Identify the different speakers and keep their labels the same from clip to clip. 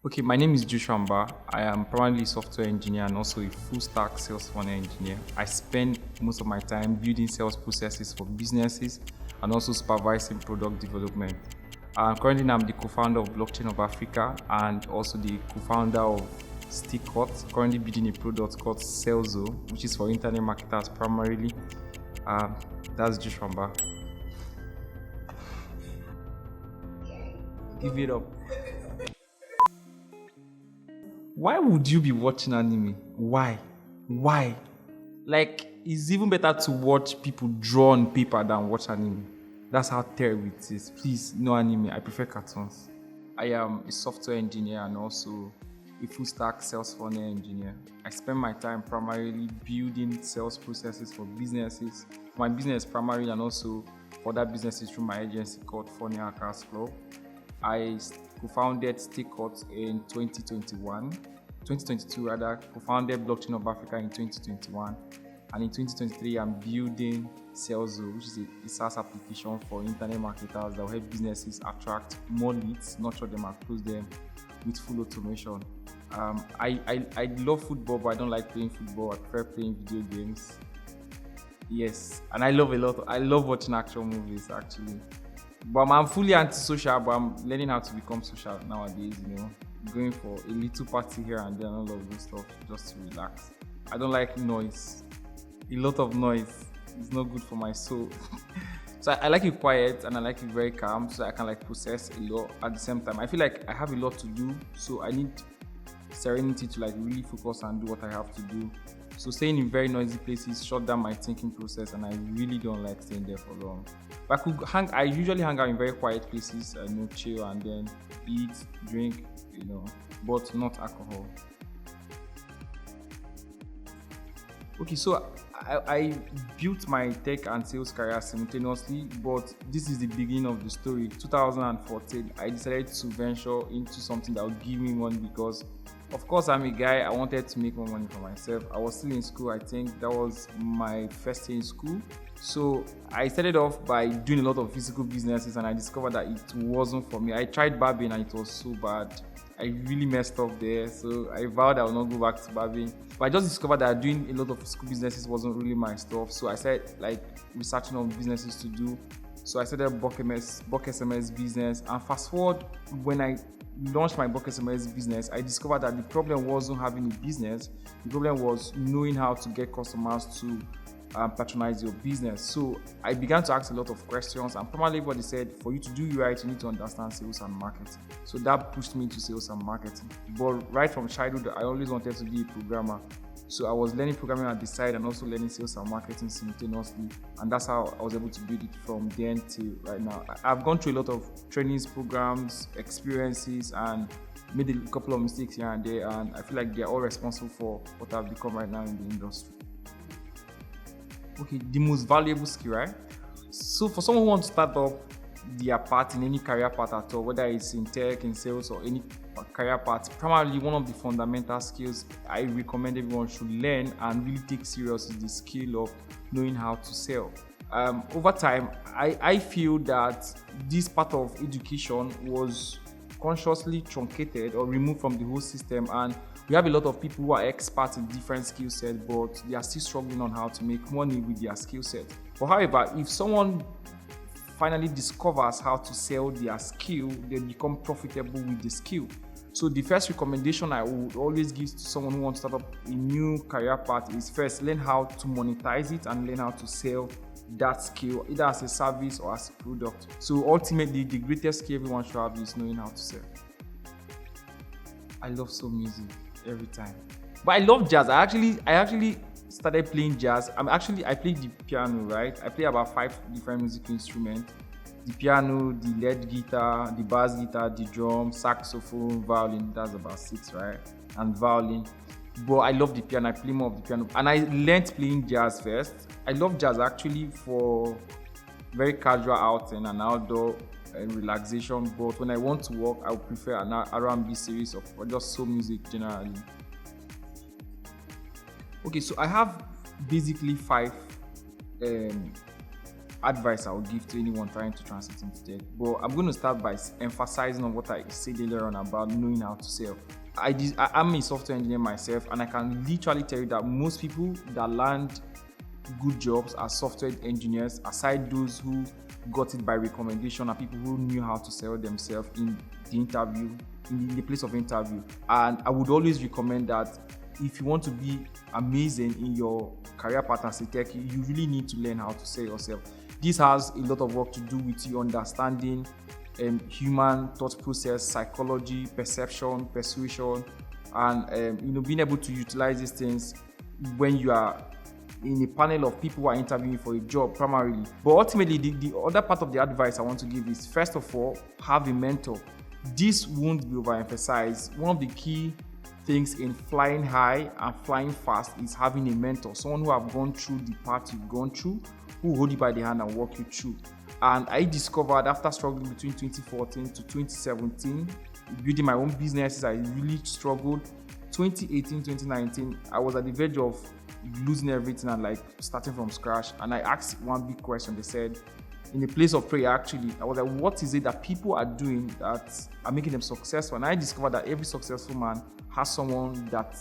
Speaker 1: Okay, my name is Joshua Mba. I am primarily a software engineer and also a full stack sales funnel engineer. I spend most of my time building sales processes for businesses and also supervising product development. Currently, I'm the co-founder of Blockchain of Africa and also the co-founder of Stakecut. Currently building a product called Salzo, which is for internet marketers primarily. Um, that's Joshua Mba. Give it up. Why would you be watching anime? Why? Why? Like, it's even better to watch people draw on paper than watch anime. That's how terrible it is. Please, no anime. I prefer cartoons. I am a software engineer and also a full stack sales funnel engineer. I spend my time primarily building sales processes for businesses, for my business primarily, and also for other businesses through my agency called Funny Hackers Club. I co-founded Stakecut in 2022 rather, co-founded Blockchain of Africa in 2021. And in 2023, I'm building Salzo, which is a SaaS application for internet marketers that will help businesses attract more leads, nurture them, and close them with full automation. I love football, but I don't like playing football. I prefer playing video games. Yes, and I love watching action movies actually. But I'm fully antisocial, but I'm learning how to become social nowadays, going for a little party here and then, all of those stuff, just to relax. I don't like noise. A lot of noise is not good for my soul. So I like it quiet and I like it very calm so I can process a lot at the same time. I feel like I have a lot to do, so I need serenity to really focus and do what I have to do. So staying in very noisy places shut down my thinking process, and I really don't like staying there for long. But I usually hang out in very quiet places, chill and then eat, drink, but not alcohol. Okay, so I built my tech and sales career simultaneously, but this is the beginning of the story. 2014, I decided to venture into something that would give me money because, of course, I'm a guy. I wanted to make more money for myself. I was still in school. I think that was my first year in school. So I started off by doing a lot of physical businesses, and I discovered that it wasn't for me. I tried barbing and it was so bad. I really messed up there, so I vowed I would not go back to barbing. But I just discovered that doing a lot of physical businesses wasn't really my stuff. So I started researching on businesses to do. So I started Bulk SMS business, and fast forward when I launched my Bulk SMS business, I discovered that the problem wasn't having a business. The problem was knowing how to get customers to patronize your business. So I began to ask a lot of questions, and primarily what they said, for you to do right, you need to understand sales and marketing. So that pushed me into sales and marketing. But right from childhood, I always wanted to be a programmer. So I was learning programming at the side and also learning sales and marketing simultaneously. And that's how I was able to build it from then till right now. I've gone through a lot of trainings, programs, experiences, and made a couple of mistakes here and there. And I feel like they're all responsible for what I've become right now in the industry. Okay, the most valuable skill, right? So for someone who wants to start up their path in any career path at all, whether it's in tech, in sales, or any career path, primarily one of the fundamental skills I recommend everyone should learn and really take serious is the skill of knowing how to sell. Over time, I feel that this part of education was consciously truncated or removed from the whole system, and we have a lot of people who are experts in different skill sets, but they are still struggling on how to make money with their skill set. But however, if someone finally discovers how to sell their skill, they become profitable with the skill. So the first recommendation I would always give to someone who wants to start up a new career path is first learn how to monetize it and learn how to sell that skill, either as a service or as a product. So ultimately, the greatest skill everyone should have is knowing how to sell. I love soul music every time, but I love jazz. I actually started playing jazz. I play the piano, right? I play about 5 different musical instruments: the piano, the lead guitar, the bass guitar, the drum, saxophone, violin. That's about 6, right? And violin. But I love the piano. I play more of the piano, and I learned playing jazz first. I love jazz actually for very casual outing and outdoor relaxation. But when I want to work, I would prefer an R&B series or just soul music generally. Okay, so I have basically 5 advice I would give to anyone trying to transit into tech. But I'm going to start by emphasizing on what I said earlier on about knowing how to sell. I'm a software engineer myself, and I can literally tell you that most people that land good jobs as software engineers, aside those who got it by recommendation, are people who knew how to sell themselves in the interview, in the place of interview. And I would always recommend that if you want to be amazing in your career path as a tech, you really need to learn how to sell yourself. This has a lot of work to do with you understanding human thought process, psychology, perception, persuasion, and being able to utilize these things when you are in a panel of people who are interviewing for a job primarily. But ultimately, the other part of the advice I want to give is, first of all, have a mentor. This won't be overemphasized. One of the key things in flying high and flying fast is having a mentor, someone who have gone through the path you've gone through, who will hold you by the hand and walk you through. And I discovered after struggling between 2014 to 2017, building my own businesses, I really struggled. 2018, 2019, I was at the verge of losing everything and like starting from scratch. And I asked one big question. They said, in a place of prayer, actually, I was like, what is it that people are doing that are making them successful? And I discovered that every successful man has someone that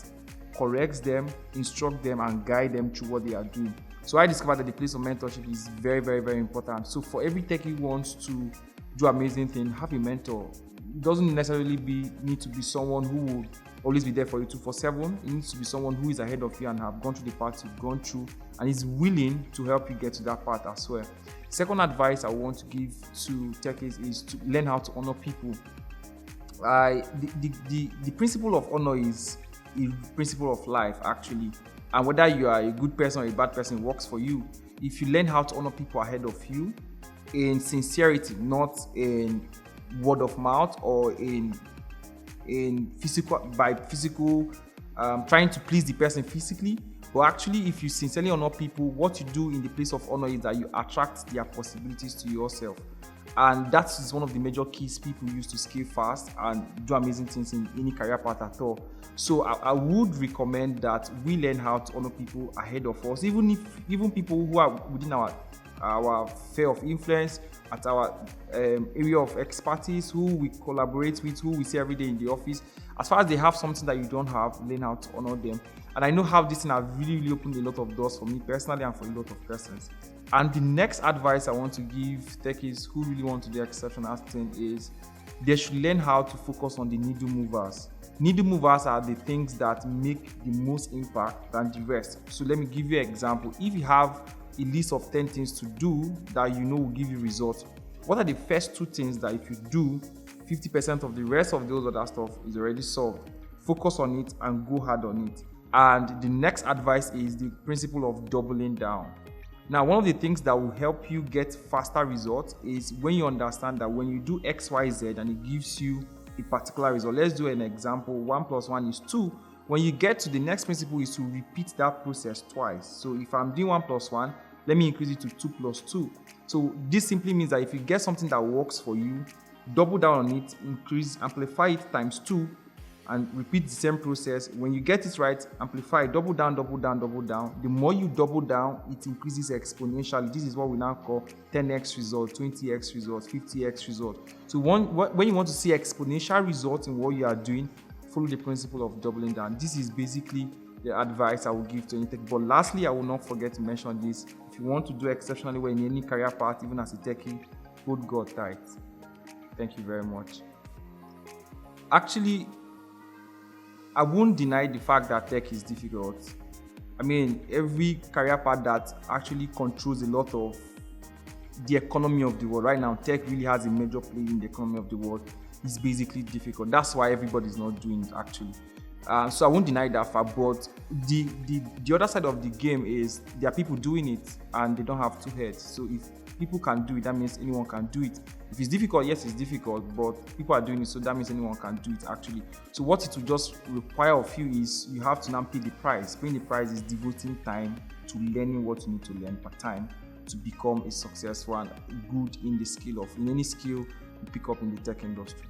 Speaker 1: corrects them, instructs them, and guide them through what they are doing. So I discovered that the place of mentorship is very, very, very important. So for every techie who wants to do amazing things, have a mentor. It doesn't necessarily need to be someone who will always be there for you 24/7. It needs to be someone who is ahead of you and have gone through the path you've gone through and is willing to help you get to that path as well. Second advice I want to give to techies is to learn how to honor people. The principle of honor is a principle of life, actually. And whether you are a good person or a bad person, it works for you. If you learn how to honor people ahead of you in sincerity, not in word of mouth or in physical trying to please the person physically, but actually if you sincerely honor people, what you do in the place of honor is that you attract their possibilities to yourself. And that is one of the major keys people use to scale fast and do amazing things in any career path at all. So I would recommend that we learn how to honor people ahead of us, even people who are within our sphere of influence, at our area of expertise, who we collaborate with, who we see every day in the office. As far as they have something that you don't have, learn how to honor them. And I know how this thing has really, really opened a lot of doors for me personally and for a lot of persons. And the next advice I want to give techies who really want to do exceptional thing is they should learn how to focus on the needle movers. Needle movers are the things that make the most impact than the rest. So let me give you an example. If you have a list of 10 things to do that you know will give you results, what are the first 2 things that if you do, 50% of the rest of those other stuff is already solved? Focus on it and go hard on it. And the next advice is the principle of doubling down. Now, one of the things that will help you get faster results is when you understand that when you do X, Y, Z and it gives you a particular result. Let's do an example. 1 + 1 is 2. When you get to the next principle is to repeat that process twice. So if I'm doing 1 + 1, let me increase it to 2 + 2. So this simply means that if you get something that works for you, double down on it, increase, amplify it times 2, and repeat the same process. When you get it right, amplify, double down, double down, double down. The more you double down, it increases exponentially. This is what we now call 10x result, 20x result, 50x result. So when you want to see exponential results in what you are doing, follow the principle of doubling down. This is basically the advice I will give to any tech. But lastly, I will not forget to mention this. If you want to do exceptionally well in any career path, even as a techie, hold God tight. Thank you very much. Actually, I won't deny the fact that tech is difficult. I mean, every career path that actually controls a lot of the economy of the world right now, tech really has a major play in the economy of the world. It's basically difficult. That's why everybody's not doing it actually. So I won't deny that fact, but the other side of the game is there are people doing it and they don't have 2 heads. So if people can do it, that means anyone can do it. If it's difficult, yes, it's difficult, but people are doing it, so that means anyone can do it actually. So what it will just require of you is you have to now pay the price. Paying the price is devoting time to learning what you need to learn per time to become a successful and good in the skill of, in any skill you pick up in the tech industry.